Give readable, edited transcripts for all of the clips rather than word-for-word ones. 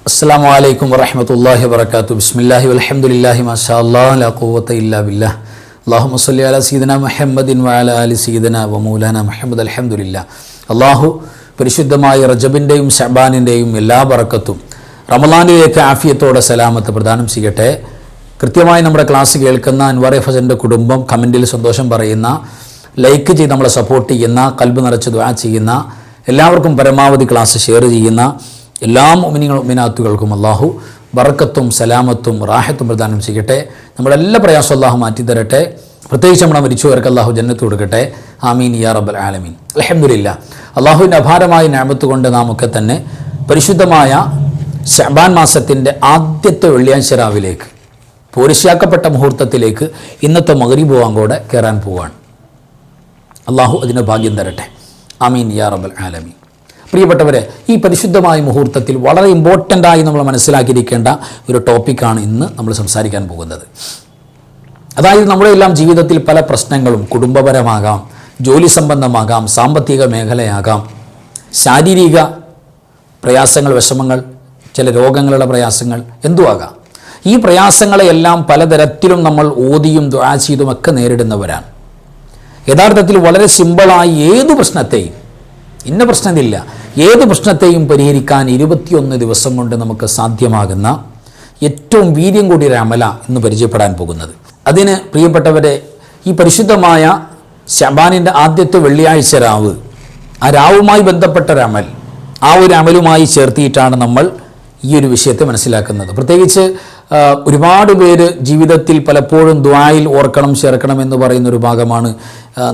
അസ്സലാമു അലൈക്കും വറഹ്മത്തുള്ളാഹി വബറകാതുഹു. ബിസ്മില്ലാഹി വൽഹംദുലില്ലാഹി മാഷാ അല്ലാഹ് ലാ ഖുവത ഇല്ലാ ബില്ലാഹ്. അല്ലാഹുമ്മ സ്വല്ലി അലാ സയ്യിദിനാ മുഹമ്മദിൻ വഅലാ ആലി സയ്യിദിനാ വമൗലാനാ മുഹമ്മദ്. അൽഹംദുലില്ലാഹ്. അല്ലാഹു പരിശുദ്ധമായ റജബിൻ്റെയും ശഅബാനിൻ്റെയും എല്ലാ ബറക്കത്തും റമളാനിലേക്ക് ആഫിയത്തോടെ സലാമത്ത് പ്രദാനം ചെയ്യട്ടെ. കൃത്യമായി നമ്മുടെ ക്ലാസ് കേൾക്കുന്ന അൻവർ ഫസൻ്റെ കുടുംബം, കമൻറ്റിൽ സന്തോഷം പറയുന്ന, ലൈക്ക് ചെയ്ത് നമ്മളെ സപ്പോർട്ട് ചെയ്യുന്ന, കൽബ് നിറച്ച് ദുആ ചെയ്യുന്ന എല്ലാവർക്കും പരമാവധി ക്ലാസ് ഷെയർ ചെയ്യുന്ന എല്ലാ മുഅ്മിനീങ്ങൾക്കും അല്ലാഹു ബറക്കത്തും സലാമത്തും റാഹത്തും പ്രദാനം ചെയ്യട്ടെ. നമ്മുടെ എല്ലാ പ്രയാസം അല്ലാഹു മാറ്റി തരട്ടെ. പ്രത്യേകിച്ച് നമ്മുടെ മരിച്ചവർക്ക് അല്ലാഹു ജന്നത്ത് കൊടുക്കട്ടെ. ആമീൻ യാ റബ്ബൽ ആലമീൻ. അൽഹംദുലില്ലാഹ്. അല്ലാഹുവിൻ്റെ അപാരമായ നിഅമത്ത് കൊണ്ട് നാമൊക്കെ തന്നെ പരിശുദ്ധമായ ശഅബാൻ മാസത്തിൻ്റെ ആദ്യത്തെ വെള്ളിയാഴ്ച രാവിലേക്ക്, പോരിശാക്കപ്പെട്ട മുഹൂർത്തത്തിലേക്ക് ഇന്നത്തെ മഗ്രിബ് വാങ്കോടെ കയറാൻ പോവുകയാണ്. അല്ലാഹു അതിന് ഭാഗ്യം തരട്ടെ. ആമീൻ യാ റബ്ബൽ ആലമീൻ. പ്രിയപ്പെട്ടവരെ, ഈ പരിശുദ്ധമായ മുഹൂർത്തത്തിൽ വളരെ ഇമ്പോർട്ടൻ്റായി നമ്മൾ മനസ്സിലാക്കിയിരിക്കേണ്ട ഒരു ടോപ്പിക്കാണ് ഇന്ന് നമ്മൾ സംസാരിക്കാൻ പോകുന്നത്. അതായത് നമ്മുടെ എല്ലാം ജീവിതത്തിൽ പല പ്രശ്നങ്ങളും കുടുംബപരമാകാം, ജോലി സംബന്ധമാകാം, സാമ്പത്തിക മേഖലയാകാം, ശാരീരിക പ്രയാസങ്ങൾ, വിഷമങ്ങൾ, ചില രോഗങ്ങളുടെ പ്രയാസങ്ങൾ, എന്തുമാകാം. ഈ പ്രയാസങ്ങളെയെല്ലാം പലതരത്തിലും നമ്മൾ ഓതിയും ദുആ ചെയ്തുമൊക്കെ നേരിടുന്നവരാണ്. യഥാർത്ഥത്തിൽ വളരെ സിമ്പിളായി ഏത് പ്രശ്നത്തെയും, ഇന്ന പ്രശ്നമില്ല, ഏത് പ്രശ്നത്തെയും പരിഹരിക്കാൻ 21 ദിവസം കൊണ്ട് നമുക്ക് സാധ്യമാകുന്ന ഏറ്റവും വീര്യം കൂടിയ ഒരു അമല ഇന്ന് പരിചയപ്പെടാൻ പോകുന്നത്. അതിന് പ്രിയപ്പെട്ടവരെ, ഈ പരിശുദ്ധമായ ശഅബാനിൻ്റെ ആദ്യത്തെ വെള്ളിയാഴ്ച രാവ്, ആ രാവുമായി ബന്ധപ്പെട്ട ഒരു അമൽ, ആ ഒരു അമലുമായി ചേർത്തിയിട്ടാണ് നമ്മൾ ഈ ഒരു വിഷയത്തെ മനസ്സിലാക്കുന്നത്. പ്രത്യേകിച്ച് ഒരുപാട് പേര് ജീവിതത്തിൽ പലപ്പോഴും ദുആയിൽ ഓർക്കണം, ചേർക്കണം എന്ന് പറയുന്ന ഒരു ഭാഗമാണ്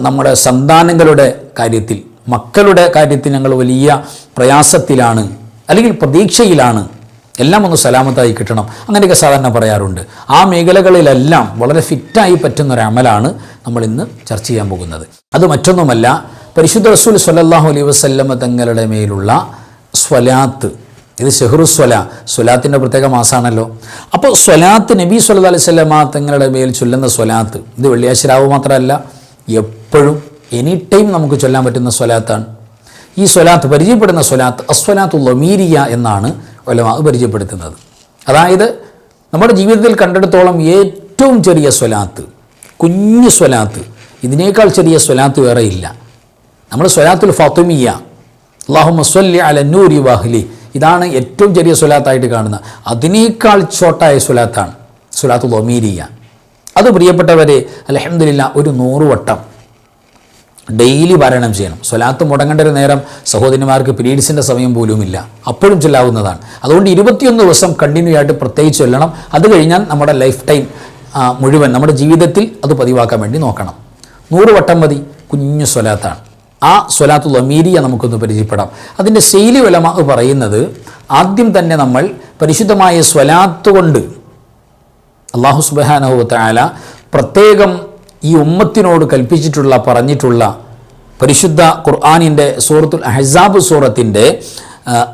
നമ്മുടെ സന്താനങ്ങളുടെ കാര്യത്തിൽ, മക്കളുടെ കാര്യത്തിൽ ഞങ്ങൾ വലിയ പ്രയാസത്തിലാണ്, അല്ലെങ്കിൽ പ്രതീക്ഷയിലാണ്, എല്ലാം ഒന്ന് സലാമത്തായി കിട്ടണം, അങ്ങനെയൊക്കെ സാധാരണ പറയാറുണ്ട്. ആ മേഖലകളിലെല്ലാം വളരെ ഫിറ്റായി പറ്റുന്നൊരു അമലാണ് നമ്മൾ ഇന്ന് ചർച്ച ചെയ്യാൻ പോകുന്നത്. അത് മറ്റൊന്നുമല്ല, പരിശുദ്ധ റസൂൽ സ്വല്ലല്ലാഹു അലൈഹി വസല്ലമ തങ്ങളുടെ മേലുള്ള സ്വലാത്ത്. ഇത് ഷഹ്റുസ്വല, സ്വലാത്തിൻ്റെ പ്രത്യേക മാസമാണല്ലോ. അപ്പോൾ സ്വലാത്ത്, നബി സല്ലല്ലാഹു അലൈഹി വസല്ലമ തങ്ങളുടെ മേൽ ചൊല്ലുന്ന സ്വലാത്ത്, ഇത് വെള്ളിയാഴ്ച രാവ് മാത്രമല്ല, എപ്പോഴും എനി ടൈം നമുക്ക് ചൊല്ലാൻ പറ്റുന്ന സ്വലാത്താണ്. ഈ സ്വലാത്ത്, പരിചയപ്പെടുന്ന സ്വലാത്ത് അസ്വലാത്തുൽ ലമീരിയ എന്നാണ് ഉലമാ പരിചയപ്പെടുത്തുന്നത്. അതായത് നമ്മുടെ ജീവിതത്തിൽ കണ്ടെടുത്തോളം ഏറ്റവും ചെറിയ സ്വലാത്ത്, കുഞ്ഞു സ്വലാത്ത്, ഇതിനേക്കാൾ ചെറിയ സ്വലാത്ത് വേറെ ഇല്ല. നമ്മൾ സ്വലാത്തുൽ ഫാത്തിമിയ, അല്ലാഹുമ്മ സ്വല്ലി അല നൂരി വഅഹ്ലി, ഇതാണ് ഏറ്റവും ചെറിയ സ്വലാത്തായിട്ട് കാണുന്നത്. അതിനേക്കാൾ ഷോർട്ടായ സ്വലാത്താണ് സ്വലാത്തുൽ ലമീരിയ. അത് പ്രിയപ്പെട്ടവരെ, അൽഹംദുലില്ലാഹ്, ഒരു 100 വട്ടം ഡെയിലി പാരായണം ചെയ്യണം. സ്വലാത്ത് മുടങ്ങേണ്ട ഒരു നേരം സഹോദരിമാർക്ക് പീരീഡ്സിൻ്റെ സമയം പോലുമില്ല, അപ്പോഴും ചൊല്ലാവുന്നതാണ്. അതുകൊണ്ട് 21 ദിവസം കണ്ടിന്യൂ ആയിട്ട് പ്രത്യേകിച്ച് ചൊല്ലണം. അത് കഴിഞ്ഞാൽ നമ്മുടെ ലൈഫ് ടൈം മുഴുവൻ നമ്മുടെ ജീവിതത്തിൽ അത് പതിവാക്കാൻ വേണ്ടി നോക്കണം. 100 വട്ടം മതി, കുഞ്ഞു സ്വലാത്താണ്. ആ സ്വലാത്തുൽ ലമീരിയ നമുക്കൊന്ന് പരിചയപ്പെടാം. അതിൻ്റെ ശൈലി ഉലമാ പറയുന്നത്, ആദ്യം തന്നെ നമ്മൾ പരിശുദ്ധമായ സ്വലാത്ത് കൊണ്ട് അല്ലാഹു സുബ്ഹാനഹു വ തആല പ്രത്യേകം ഈ ഉമ്മത്തിനോട് കൽപ്പിച്ചിട്ടുള്ള, പറഞ്ഞിട്ടുള്ള പരിശുദ്ധ ഖുർആനിൻ്റെ സൂറത്തുൽ അഹ്സാബ് സൂറത്തിൻ്റെ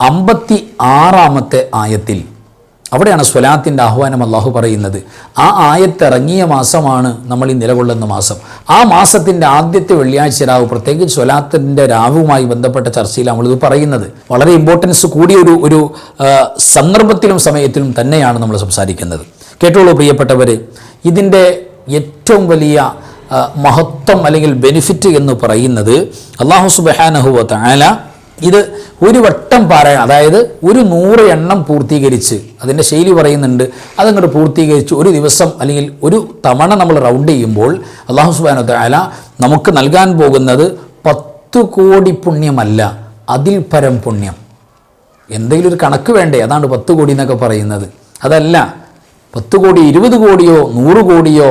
56-ാമത്തെ ആയത്തിൽ, അവിടെയാണ് സ്വലാത്തിൻ്റെ ആഹ്വാനം അല്ലാഹു പറയുന്നത്. ആ ആയത്തിറങ്ങിയ മാസമാണ് നമ്മൾ ഈ നിലകൊള്ളുന്ന മാസം. ആ മാസത്തിൻ്റെ ആദ്യത്തെ വെള്ളിയാഴ്ച രാവ്, പ്രത്യേകിച്ച് സ്വലാത്തിൻ്റെ രാവുമായി ബന്ധപ്പെട്ട ചർച്ചയിൽ നമ്മളിത് പറയുന്നത്. വളരെ ഇമ്പോർട്ടൻസ് കൂടിയ ഒരു സന്ദർഭത്തിലും സമയത്തിലും തന്നെയാണ് നമ്മൾ സംസാരിക്കുന്നത്. കേട്ടോളൂ പ്രിയപ്പെട്ടവർ, ഇതിൻ്റെ ഏറ്റവും വലിയ മഹത്വം അല്ലെങ്കിൽ ബെനിഫിറ്റ് എന്ന് പറയുന്നത്, അല്ലാഹു സുബ്ഹാനഹു വ തആല ഇത് ഒരു വട്ടം പാരായണം, അതായത് ഒരു 100 എണ്ണം പൂർത്തീകരിച്ച്, അതിൻ്റെ ശൈലി പറയുന്നുണ്ട്, അതങ്ങോട്ട് പൂർത്തീകരിച്ച് ഒരു ദിവസം അല്ലെങ്കിൽ ഒരു തവണ നമ്മൾ റൗണ്ട് ചെയ്യുമ്പോൾ അല്ലാഹു സുബ്ഹാനഹു വ തആല നമുക്ക് നൽകാൻ പോകുന്നത് 10 കോടി പുണ്യമല്ല, അതിൽ പരം പുണ്യം. എന്തെങ്കിലും ഒരു കണക്ക് വേണ്ടേ? അതാണ് 10 കോടി എന്നൊക്കെ പറയുന്നത്. അതല്ല, 10 കോടി 20 കോടിയോ 100 കോടിയോ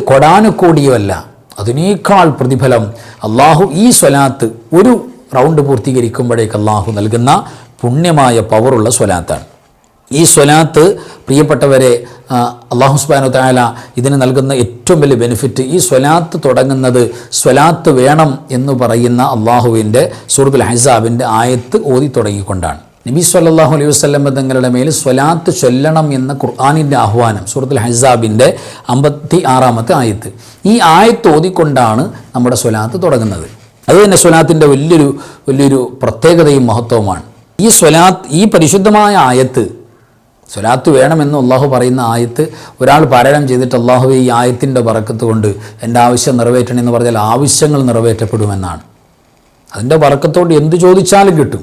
കൊടാനുകോടിയോ അല്ല, അതിനേക്കാൾ പ്രതിഫലം അള്ളാഹു ഈ സ്വലാത്ത് ഒരു റൗണ്ട് പൂർത്തീകരിക്കുമ്പോഴേക്ക് അള്ളാഹു നൽകുന്ന പുണ്യമായ പവറുള്ള സ്വലാത്താണ്. ഈ സ്വലാത്ത് പ്രിയപ്പെട്ടവരെ, അല്ലാഹു സുബ്ഹാനഹു വ തആല ഇതിന് നൽകുന്ന ഏറ്റവും വലിയ ബെനിഫിറ്റ്, ഈ സ്വലാത്ത് തുടങ്ങുന്നത് സ്വലാത്ത് വേണം എന്ന് പറയുന്ന അള്ളാഹുവിൻ്റെ സൂറത്തുൽ അഹ്സാബിൻ്റെ ആയത്ത് ഓതി തുടങ്ങിക്കൊണ്ടാണ്. നബി സല്ലല്ലാഹു അലൈഹി വസല്ലം തങ്ങളുടെ മേൽ സ്വലാത്ത് ചൊല്ലണം എന്ന ഖുർആനിൻ്റെ ആഹ്വാനം സൂറത്തുൽ അഹ്സാബിൻ്റെ 56-ാമത്തെ ആയത്ത്, ഈ ആയത്ത് ഓതിക്കൊണ്ടാണ് നമ്മുടെ സ്വലാത്ത് തുടങ്ങുന്നത്. അത് തന്നെ സ്വലാത്തിൻ്റെ വലിയൊരു പ്രത്യേകതയും മഹത്വവുമാണ്. ഈ സ്വലാത്ത്, ഈ പരിശുദ്ധമായ ആയത്ത്, സ്വലാത്ത് വേണമെന്ന് അള്ളാഹു പറയുന്ന ആയത്ത് ഒരാൾ പാരായണം ചെയ്തിട്ട് അള്ളാഹു ഈ ആയത്തിൻ്റെ ബറക്കത്ത് കൊണ്ട് എൻ്റെ ആവശ്യം നിറവേറ്റണമെന്ന് പറഞ്ഞാൽ ആവശ്യങ്ങൾ നിറവേറ്റപ്പെടുമെന്നാണ്. അതിൻ്റെ ബറക്കത്തോട് എന്ത് ചോദിച്ചാലും കിട്ടും.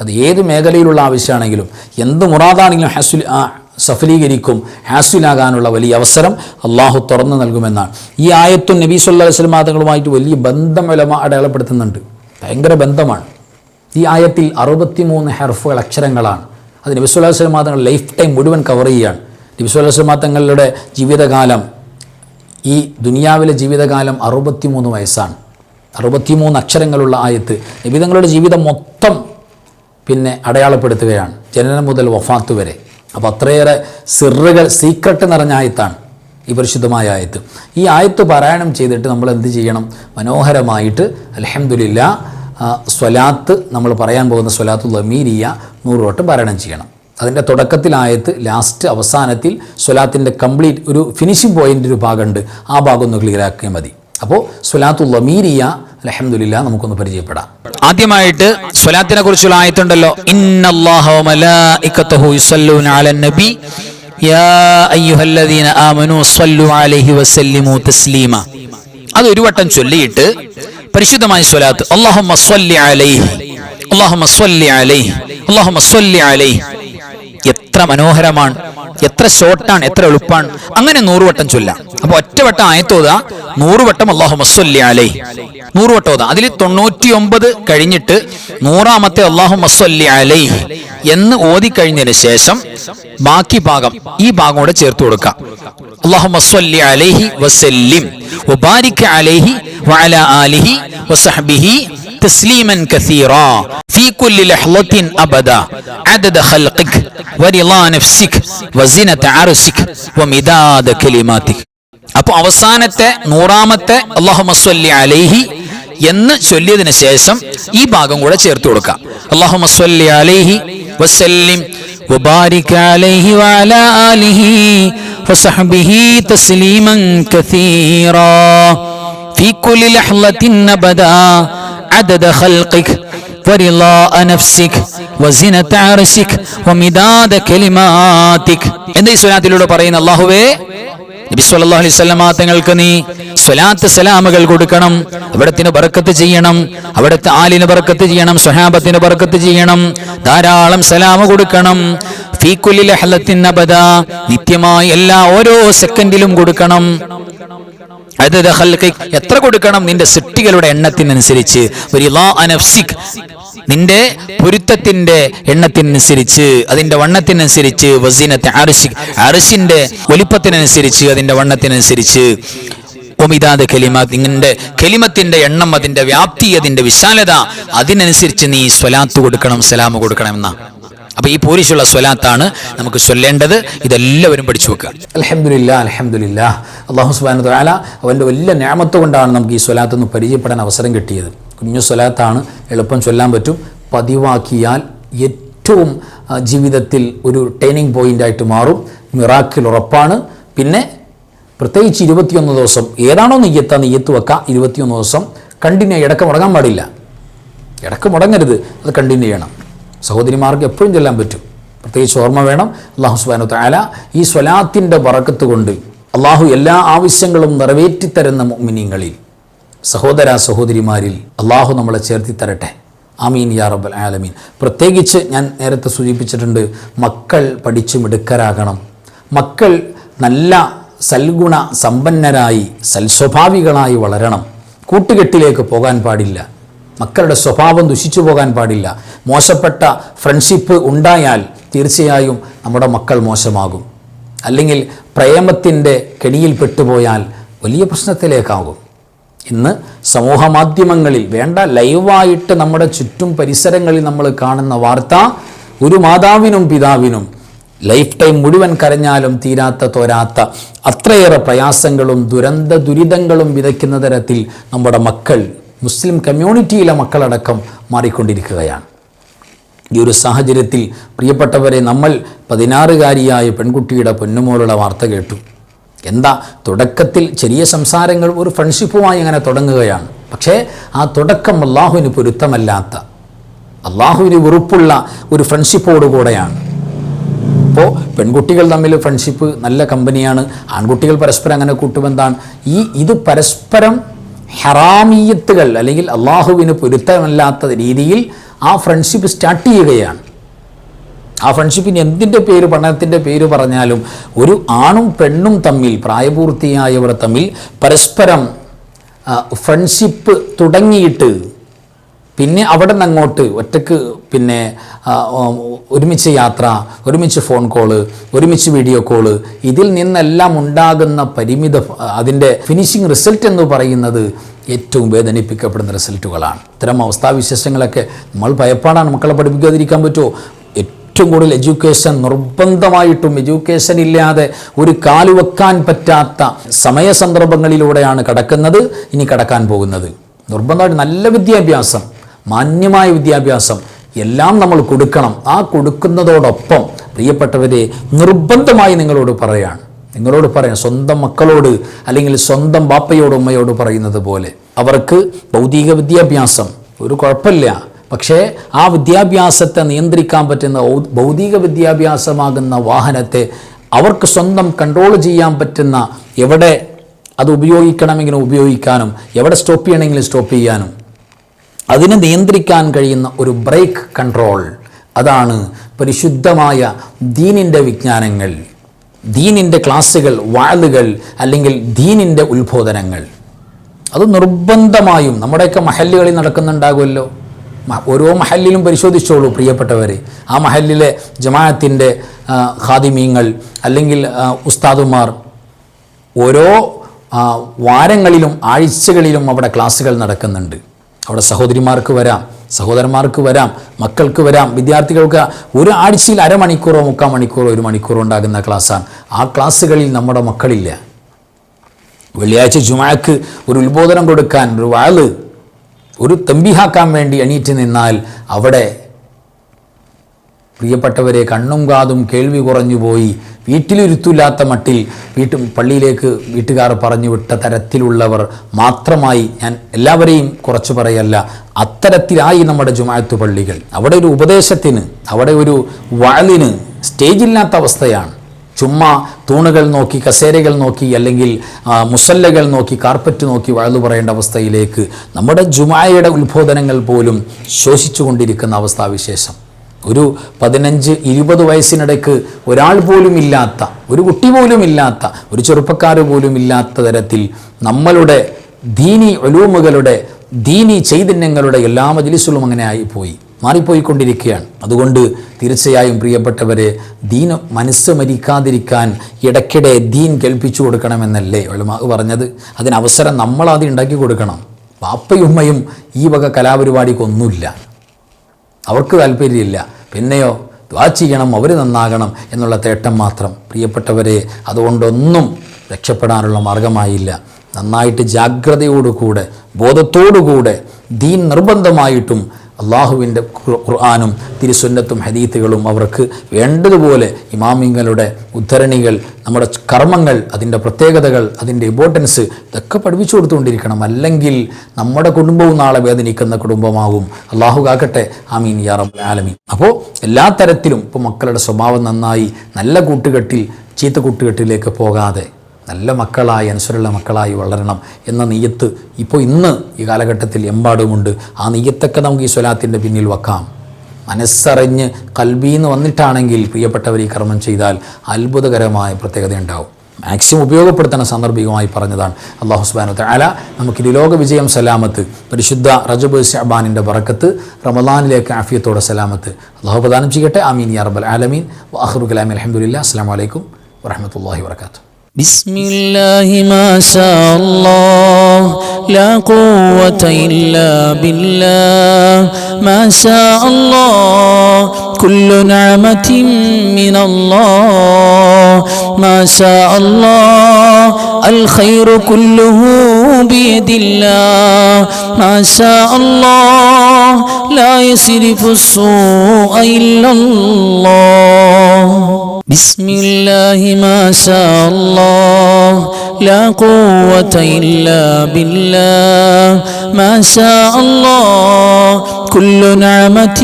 അത് ഏത് മേഖലയിലുള്ള ആവശ്യമാണെങ്കിലും എന്ത് മുറാദാണെങ്കിലും സഫലീകരിക്കും, ഹാസിലാകാനുള്ള വലിയ അവസരം അള്ളാഹു തുറന്നു നൽകുമെന്നാണ്. ഈ ആയത്തും നബി സല്ലല്ലാഹു അലൈഹി വസല്ലം തങ്ങളുമായിട്ട് വലിയ ബന്ധം ഉലമാ അടയാളപ്പെടുത്തുന്നുണ്ട്. ഭയങ്കര ബന്ധമാണ്. ഈ ആയത്തിൽ 63 ഹർഫുകൾ, അക്ഷരങ്ങളാണ്. അത് നബി സല്ലല്ലാഹു അലൈഹി വസല്ലം തങ്ങൾ ലൈഫ് ടൈം മുഴുവൻ കവർ ചെയ്യുകയാണ്. നബി സല്ലല്ലാഹു അലൈഹി വസല്ലം തങ്ങളുടെ ജീവിതകാലം, ഈ ദുനിയാവിലെ ജീവിതകാലം 63 വയസ്സാണ്. 63 അക്ഷരങ്ങളുള്ള ആയത്ത് നബി തങ്ങളുടെ ജീവിതം മൊത്തം അടയാളപ്പെടുത്തുകയാണ്, ജനനം മുതൽ വഫാത്ത് വരെ. അപ്പോൾ അത്രയേറെ സിറുകൾ, സീക്രട്ട് നിറഞ്ഞ ആയത്താണ് ഈ പരിശുദ്ധമായ ആയത്ത്. ഈ ആയത്ത് പാരായണം ചെയ്തിട്ട് നമ്മൾ എന്ത് ചെയ്യണം? മനോഹരമായിട്ട് അൽഹംദുലില്ലാ സ്വലാത്ത്, നമ്മൾ പറയാൻ പോകുന്ന സ്വലാത്തുൽ അമീരിയ 100 വട്ടം പാരായണം ചെയ്യണം. അതിൻ്റെ തുടക്കത്തിൽ ആയത്ത്, ലാസ്റ്റ് അവസാനത്തിൽ സ്വലാത്തിൻ്റെ കംപ്ലീറ്റ് ഒരു ഫിനിഷിംഗ് പോയിൻ്റ് ഒരു ഭാഗമുണ്ട്, ആ ഭാഗം ഒന്ന് ക്ലിയർ ആക്കിയാൽ മതി. അപ്പോൾ സ്വലാത്തുൽ അമീരിയ അൽഹംദുലില്ലാ നമുക്കൊന്ന് പരിചയപ്പെടാം. ആദ്യമായിട്ട് സ്വലാത്തിനെ കുറിച്ചുള്ള ആയത്തുണ്ടല്ലോ, ഇന്നല്ലാഹ വ മലായികതഹു യുസല്ലൂന അലൻ നബി യാ അയ്യുഹല്ലദീന ആമനൂ സ്വല്ലു അലൈഹി വസല്ലിമു തസ്ലീമ. അത് ഒരു വട്ടം ചൊല്ലിയിട്ട് പരിശുദ്ധമായ സ്വലാത്ത് അല്ലാഹുമ്മ സ്വല്ലി അലൈഹി, അല്ലാഹുമ്മ സ്വല്ലി അലൈഹി, അല്ലാഹുമ്മ സ്വല്ലി അലൈഹി. എത്ര മനോഹരമാണ്, എത്ര ഷോർട്ടാണ്, എത്ര എളുപ്പമാണ്. അങ്ങനെ 100 വട്ടം ചൊല്ലാം. അപ്പോൾ ഒറ്റവട്ടം ആയത്തോതാ, 100 വട്ടം അല്ലാഹുമ്മ സ്വല്ലി അലൈഹി 100 വട്ടം ഓതാ. അതിൽ 99 കഴിഞ്ഞിട്ട് 100ാമത്തെ അല്ലാഹുമ്മ സ്വല്ലി അലൈഹി എന്ന് ഓതിക്കഴിഞ്ഞതിന് ശേഷം ബാക്കി ഭാഗം, ഈ ഭാഗം കൂടെ ചേർത്ത് കൊടുക്കാം. അല്ലാഹുമ്മ സ്വല്ലി അലൈഹി വസല്ലിം വബാരിക് അലൈഹി വഅലാ ആലിഹി വസഹ്ബിഹി تسليما كثيرا في كل لحظة أبدا عدد خلقك ورضا نفسك وزنة عرشك ومداد كلماتك. അപ്പോൾ അവസാനത്തെ 100ാമത്തെ അല്ലാഹുമ്മ സ്വല്ലി അലൈഹി എന്ന് ചൊല്ലിയതിന് ശേഷം ഈ ഭാഗം കൂടെ ചേർത്ത് കൊടുക്കാം. അല്ലാഹുമ്മ സ്വല്ലി അലൈഹി വസല്ലിം വബാരിക് അലൈഹി വഅലാ ആലിഹി വസഹ്ബിഹി തസ്ലീമൻ കസീറാ في كل لحظة أبدا عدد خلقك ورضاء نفسك وزنة عرشك ومداد كلماتك. എന്താ ഈ സ്വലാത്തിലൂടെ പറയുന്ന? അല്ലാഹുവേ, നബി സല്ലല്ലാഹു അലൈഹി വസല്ലം തങ്ങൾക്ക് നീ സ്വലാത്ത് സലാമുകൾ കൊടുക്കണം, അവിടത്തിന് ബർക്കത്ത് ചെയ്യണം, അവിടുത്തെ ആലിന് ബർക്കത്ത് ചെയ്യണം, സ്വഹാബത്തിന് ബർക്കത്ത് ചെയ്യണം, ധാരാളം സലാം കൊടുക്കണം. ഫീ കുല്ലി ലഹ്ലത്തിൻ അബദാ, നിത്യമായി എല്ലാ ഓരോ സെക്കൻഡിലും കൊടുക്കണം. എത്ര കൊടുക്കണം? നിന്റെ സൃഷ്ടികളുടെ എണ്ണത്തിനനുസരിച്ച്, നിന്റെ പൊരുത്തത്തിന്റെ എണ്ണത്തിനനുസരിച്ച്, അതിന്റെ വണ്ണത്തിനനുസരിച്ച്, വസീനത്തെ അർശിക്, അർശിന്റെ വലിപ്പത്തിനനുസരിച്ച്, അതിന്റെ വണ്ണത്തിനനുസരിച്ച്, ഒമിദാദ കലിമാത്ത്, നിന്റെ കലിമത്തിന്റെ എണ്ണം, അതിന്റെ വ്യാപ്തി, അതിന്റെ വിശാലത, അതിനനുസരിച്ച് നീ സ്വലാത്ത് കൊടുക്കണം, സലാം കൊടുക്കണം എന്നാ. അപ്പൊ ഈ പോലീസുള്ള സ്വലാത്താണ് നമുക്ക് ചൊല്ലേണ്ടത്. ഇതെല്ലാവരും പഠിച്ചു വെക്കുക. അൽഹംദുലില്ലാ, അൽഹംദുലില്ലാ. അല്ലാഹു സുബ്ഹാനഹു വ തആല അവൻ്റെ വലിയ നിഅമത്ത് കൊണ്ടാണ് നമുക്ക് ഈ സ്വലാത്ത് ഒന്ന് പരിചയപ്പെടാൻ അവസരം കിട്ടിയത്. കുഞ്ഞു സ്വലാത്താണ്, എളുപ്പം ചൊല്ലാൻ പറ്റും. പതിവാക്കിയാൽ ഏറ്റവും ജീവിതത്തിൽ ഒരു ടേണിംഗ് പോയിൻ്റായിട്ട് മാറും. മിറാക്കിൾ ഉറപ്പാണ്. പിന്നെ പ്രത്യേകിച്ച് 21 ദിവസം ഏതാണോ നെയ്യത്ത് വെക്കുക. 21 ദിവസം കണ്ടിന്യൂ, ഇടയ്ക്ക് മുടങ്ങാൻ പാടില്ല. ഇടയ്ക്ക് മുടങ്ങരുത്, അത് കണ്ടിന്യൂ ചെയ്യണം. സഹോദരിമാർക്ക് എപ്പോഴും ചൊല്ലാൻ പറ്റും. പ്രത്യേകിച്ച് ഓർമ്മ വേണം, അല്ലാഹു സുബ്ഹാനഹു വ തആല ഈ സ്വലാത്തിൻ്റെ ബറക്കത്ത് കൊണ്ട് അള്ളാഹു എല്ലാ ആവശ്യങ്ങളും നിറവേറ്റിത്തരുന്ന മുഅ്മിനീങ്ങളിൽ, സഹോദര സഹോദരിമാരിൽ അള്ളാഹു നമ്മളെ ചേർത്തി തരട്ടെ. ആമീൻ യാ റബ്ബൽ ആലമീൻ. പ്രത്യേകിച്ച് ഞാൻ നേരത്തെ സൂചിപ്പിച്ചിട്ടുണ്ട്, മക്കൾ പഠിച്ചു മിടുക്കരാകണം. മക്കൾ നല്ല സൽഗുണ സമ്പന്നരായി സൽസ്വഭാവികളായി വളരണം. കൂട്ടുകെട്ടിലേക്ക് പോകാൻ പാടില്ല. മക്കളുടെ സ്വഭാവം ദുഷിച്ചു പോകാൻ പാടില്ല. മോശപ്പെട്ട ഫ്രണ്ട്ഷിപ്പ് ഉണ്ടായാൽ തീർച്ചയായും നമ്മുടെ മക്കൾ മോശമാകും. അല്ലെങ്കിൽ പ്രേമത്തിൻ്റെ കെണിയിൽ പെട്ടുപോയാൽ വലിയ പ്രശ്നത്തിലേക്കാകും. ഇന്ന് സമൂഹ മാധ്യമങ്ങളിൽ വേണ്ട ലൈവായിട്ട് നമ്മുടെ ചുറ്റും പരിസരങ്ങളിൽ നമ്മൾ കാണുന്ന വാർത്ത, ഒരു മാതാവിനും പിതാവിനും ലൈഫ് ടൈം മുഴുവൻ കരഞ്ഞാലും തീരാത്ത തോരാത്ത അത്രയേറെ പ്രയാസങ്ങളും ദുരിതങ്ങളും വിതയ്ക്കുന്ന തരത്തിൽ നമ്മുടെ മക്കൾ, മുസ്ലിം കമ്മ്യൂണിറ്റിയിലെ മക്കളടക്കം മാറിക്കൊണ്ടിരിക്കുകയാണ്. ഈ ഒരു സാഹചര്യത്തിൽ പ്രിയപ്പെട്ടവരെ, നമ്മൾ 16കാരിയായ പെൺകുട്ടിയുടെ പൊന്നുമോളുടെ വാർത്ത കേട്ടു. എന്താ, തുടക്കത്തിൽ ചെറിയ സംസാരങ്ങൾ ഒരു ഫ്രണ്ട്ഷിപ്പുമായി അങ്ങനെ തുടങ്ങുകയാണ്. പക്ഷേ ആ തുടക്കം അല്ലാഹുവിന് പൊരുത്തമല്ലാത്ത, അള്ളാഹുവിന് വെറുപ്പുള്ള ഒരു ഫ്രണ്ട്ഷിപ്പോടുകൂടെയാണ്. അപ്പോൾ പെൺകുട്ടികൾ തമ്മിൽ ഫ്രണ്ട്ഷിപ്പ് നല്ല കമ്പനിയാണ്, ആൺകുട്ടികൾ പരസ്പരം അങ്ങനെ കൂട്ടുമെന്താണ്. ഇത് പരസ്പരം ഹറാമിയത്തുകൾ അല്ലെങ്കിൽ അള്ളാഹുവിന് പൊരുത്തമല്ലാത്ത രീതിയിൽ ആ ഫ്രണ്ട്ഷിപ്പ് സ്റ്റാർട്ട് ചെയ്യുകയാണ്. ആ ഫ്രണ്ട്ഷിപ്പിന് എന്തിൻ്റെ പേര്, പഠനത്തിൻ്റെ പേര് പറഞ്ഞാലും ഒരു ആണും പെണ്ണും തമ്മിൽ, പ്രായപൂർത്തിയായവർ തമ്മിൽ പരസ്പരം ഫ്രണ്ട്ഷിപ്പ് തുടങ്ങിയിട്ട് പിന്നെ അവിടെ നിന്ന് അങ്ങോട്ട് ഒറ്റക്ക് പിന്നെ ഒരുമിച്ച് യാത്ര, ഒരുമിച്ച് ഫോൺ കോള്, ഒരുമിച്ച് വീഡിയോ കോള്, ഇതിൽ നിന്നെല്ലാം ഉണ്ടാകുന്ന അതിൻ്റെ ഫിനിഷിംഗ് റിസൾട്ട് എന്ന് പറയുന്നത് ഏറ്റവും വേദനിപ്പിക്കപ്പെടുന്ന റിസൾട്ടുകളാണ്. ഇത്തരം അവസ്ഥാവിശേഷങ്ങളൊക്കെ നമ്മൾ ഭയപ്പാടാണ്. മക്കളെ പഠിപ്പിക്കാതിരിക്കാൻ പറ്റുമോ? ഏറ്റവും കൂടുതൽ എഡ്യൂക്കേഷൻ നിർബന്ധമായിട്ടും എഡ്യൂക്കേഷൻ ഇല്ലാതെ ഒരു കാലുവെക്കാൻ പറ്റാത്ത സമയസന്ദർഭങ്ങളിലൂടെയാണ് കടക്കുന്നത്, ഇനി കടക്കാൻ പോകുന്നത്. നിർബന്ധമായിട്ട് നല്ല വിദ്യാഭ്യാസം, മാന്യമായ വിദ്യാഭ്യാസം എല്ലാം നമ്മൾ കൊടുക്കണം. ആ കൊടുക്കുന്നതോടൊപ്പം പ്രിയപ്പെട്ടവരെ നിർബന്ധമായി നിങ്ങളോട് പറയാം, സ്വന്തം മക്കളോട് അല്ലെങ്കിൽ സ്വന്തം ബാപ്പയോട് ഉമ്മയോട് പറയുന്നത് പോലെ അവർക്ക് ഭൗതിക വിദ്യാഭ്യാസം ഒരു കുഴപ്പമില്ല, പക്ഷേ ആ വിദ്യാഭ്യാസത്തെ നിയന്ത്രിക്കാൻ പറ്റുന്ന ഭൗതിക വിദ്യാഭ്യാസമാകുന്ന വാഹനത്തെ അവർക്ക് സ്വന്തം കൺട്രോൾ ചെയ്യാൻ പറ്റുന്ന, എവിടെ അത് ഉപയോഗിക്കണമെങ്കിലും ഉപയോഗിക്കാനും എവിടെ സ്റ്റോപ്പ് ചെയ്യണമെങ്കിലും സ്റ്റോപ്പ് ചെയ്യാനും അതിനെ നിയന്ത്രിക്കാൻ കഴിയുന്ന ഒരു ബ്രേക്ക് കൺട്രോൾ, അതാണ് പരിശുദ്ധമായ ദീനിൻ്റെ വിജ്ഞാനങ്ങൾ, ദീനിൻ്റെ ക്ലാസ്സുകൾ, വാളുകൾ അല്ലെങ്കിൽ ദീനിൻ്റെ ഉത്ബോധനങ്ങൾ. അത് നിർബന്ധമായും നമ്മുടെയൊക്കെ മഹല്ലുകളിൽ നടക്കുന്നുണ്ടാകുമല്ലോ. ഓരോ മഹല്ലിലും പരിശോധിച്ചോളൂ പ്രിയപ്പെട്ടവരെ. ആ മഹല്ലിലെ ജമാഅത്തിൻ്റെ ഖാദിമീങ്ങൾ അല്ലെങ്കിൽ ഉസ്താദുമാർ ഓരോ വാരങ്ങളിലും ആഴ്ചകളിലും അവിടെ ക്ലാസ്സുകൾ നടക്കുന്നുണ്ട്. അവിടെ സഹോദരിമാർക്ക് വരാം, സഹോദരന്മാർക്ക് വരാം, മക്കൾക്ക് വരാം, വിദ്യാർത്ഥികൾക്ക് ഒരു ആഴ്ചയിൽ അരമണിക്കൂറോ 3/4 മണിക്കൂറോ 1 മണിക്കൂറോ ഉണ്ടാകുന്ന ക്ലാസ്സാണ്. ആ ക്ലാസ്സുകളിൽ നമ്മുടെ മക്കളില്ല. വെള്ളിയാഴ്ച ജുമാക്ക് ഒരു ഉത്ബോധനം കൊടുക്കാൻ, ഒരു വാള്, ഒരു തമ്പിഹാക്കാൻ വേണ്ടി എണീറ്റ് നിന്നാൽ അവിടെ പ്രിയപ്പെട്ടവരെ കണ്ണും കാതും കേൾവി കുറഞ്ഞു പോയി, വീട്ടിലിരുത്തില്ലാത്ത മട്ടിൽ പള്ളിയിലേക്ക് വീട്ടുകാർ പറഞ്ഞു വിട്ട തരത്തിലുള്ളവർ മാത്രമായി, ഞാൻ എല്ലാവരെയും കുറച്ച് പറയല്ല, അത്തരത്തിലായി നമ്മുടെ ജുമാഅത്ത് പള്ളികൾ. അവിടെ ഒരു ഉപദേശത്തിന്, അവിടെ ഒരു വഅലിന് സ്റ്റേജില്ലാത്ത അവസ്ഥയാണ്. ചുമ്മാ തൂണുകൾ നോക്കി, കസേരകൾ നോക്കി, അല്ലെങ്കിൽ മുസല്ലകൾ നോക്കി, കാർപ്പറ്റ് നോക്കി വഅല് പറയേണ്ട അവസ്ഥയിലേക്ക് നമ്മുടെ ജുമാഅയുടെ ഉത്ബോധനങ്ങൾ പോലും ശോഷിച്ചുകൊണ്ടിരിക്കുന്ന അവസ്ഥാവിശേഷം. ഒരു 15-20 വയസ്സിനിടയ്ക്ക് ഒരാൾ പോലും ഇല്ലാത്ത, ഒരു കുട്ടി പോലും ഇല്ലാത്ത, ഒരു ചെറുപ്പക്കാർ പോലും ഇല്ലാത്ത തരത്തിൽ നമ്മളുടെ ദീനി ഉലൂമുകളുടെ, ദീനി ചൈതന്യങ്ങളുടെ എല്ലാ മജ്ലിസുകളും അങ്ങനെ ആയിപ്പോയി, മാറിപ്പോയിക്കൊണ്ടിരിക്കുകയാണ്. അതുകൊണ്ട് തീർച്ചയായും പ്രിയപ്പെട്ടവരെ, ദീൻ മനസ്സ് മരിക്കാതിരിക്കാൻ ഇടയ്ക്കിടെ ദീൻ കേൾപ്പിച്ചു കൊടുക്കണമെന്നല്ലേ ഉലമാ പറഞ്ഞത്. അതിനവസരം നമ്മളാദ്യം ഉണ്ടാക്കി കൊടുക്കണം. ബാപ്പയും ഉമ്മയും ഈ വക കലാപരിപാടിക്കൊന്നുമില്ല, അവർക്ക് താല്പര്യമില്ല. പിന്നെയോ ദുആ ചെയ്യണം, അവർ നന്നാകണം എന്നുള്ള തേട്ടം മാത്രം. പ്രിയപ്പെട്ടവരെ, അതുകൊണ്ടൊന്നും രക്ഷപ്പെടാനുള്ള മാർഗമായില്ല. നന്നായിട്ട് ജാഗ്രതയോടുകൂടെ, ബോധത്തോടുകൂടെ ദീൻ നിർബന്ധമായിട്ടും അള്ളാഹുവിൻ്റെ ഖുർആനും തിരുസുന്നത്തും ഹദീത്തുകളും അവർക്ക് വേണ്ടതുപോലെ ഇമാമിങ്ങളുടെ ഉദ്ധരണികൾ, നമ്മുടെ കർമ്മങ്ങൾ, അതിൻ്റെ പ്രത്യേകതകൾ, അതിൻ്റെ ഇമ്പോർട്ടൻസ് ഇതൊക്കെ പഠിപ്പിച്ചു കൊടുത്തുകൊണ്ടിരിക്കണം. അല്ലെങ്കിൽ നമ്മുടെ കുടുംബവും നാളെ വേദനിക്കുന്ന കുടുംബമാകും. അള്ളാഹു കാക്കട്ടെ. ആമീൻ യാ റബ്ബൽ ആലമീൻ. അപ്പോൾ എല്ലാ തരത്തിലും ഇപ്പോൾ മക്കളുടെ സ്വഭാവം നന്നായി നല്ല കൂട്ടുകെട്ടിൽ ചീത്ത കൂട്ടുകെട്ടിലേക്ക് പോകാതെ നല്ല മക്കളായി, അനുസരണയുള്ള മക്കളായി വളരണം എന്ന നിയ്യത്ത് ഇപ്പോൾ ഇന്ന് ഈ കാലഘട്ടത്തിൽ എമ്പാടുമുണ്ട്. ആ നിയ്യത്തൊക്കെ നമുക്ക് ഈ സ്വലാത്തിൻ്റെ പിന്നിൽ വെക്കാം. മനസ്സറിഞ്ഞ് കൽബീന്ന് വന്നിട്ടാണെങ്കിൽ പ്രിയപ്പെട്ടവർ ഈ കർമ്മം ചെയ്താൽ അത്ഭുതകരമായ പ്രത്യേകത ഉണ്ടാവും. മാക്സിമം ഉപയോഗപ്പെടുത്തുന്ന സാന്ദർഭികമായി പറഞ്ഞതാണ്. അല്ലാഹു സുബ്ഹാനഹു വ തആല നമുക്ക് ലോക വിജയം, സലാമത്ത്, പരിശുദ്ധ റജബ് ശഅബാനിൻ്റെ ബറക്കത്ത്, റമളാനിലേക്ക് ആഫിയത്തോടെ സലാമത്ത് അല്ലാഹു പ്രദാനം ചെയ്യട്ടെ. ആമീൻ യാ റബ്ബൽ ആലമീൻ. വആഖിറു കലാമി അൽഹംദുലില്ലാഹി. അസ്സലാമു അലൈക്കും വറഹ്മത്തുള്ളാഹി വബറകാതുഹു. بسم الله ما شاء الله لا قوة إلا بالله ما شاء الله كل نعمة من الله ما شاء الله الخير كله بيد الله ما شاء الله لا يصرف السوء إلا الله. بسم الله ما شاء الله لا قوة إلا بالله ما شاء الله كل نعمة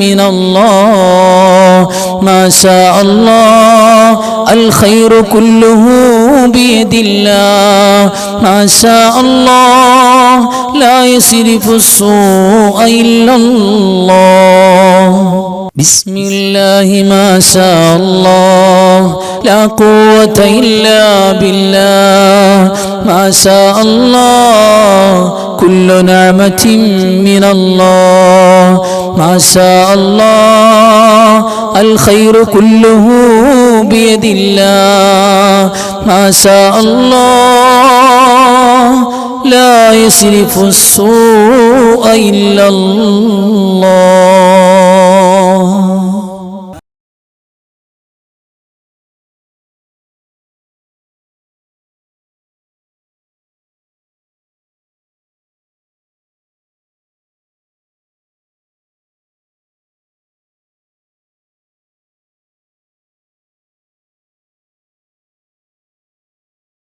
من الله ما شاء الله الخير كله بيد الله ما شاء الله لا يصرف السوء إلا الله بسم الله ما شاء الله لا قوة إلا بالله ما شاء الله كل نعمة من الله ما شاء الله الخير كله بيد الله ما شاء الله لا يصرف السوء إلا الله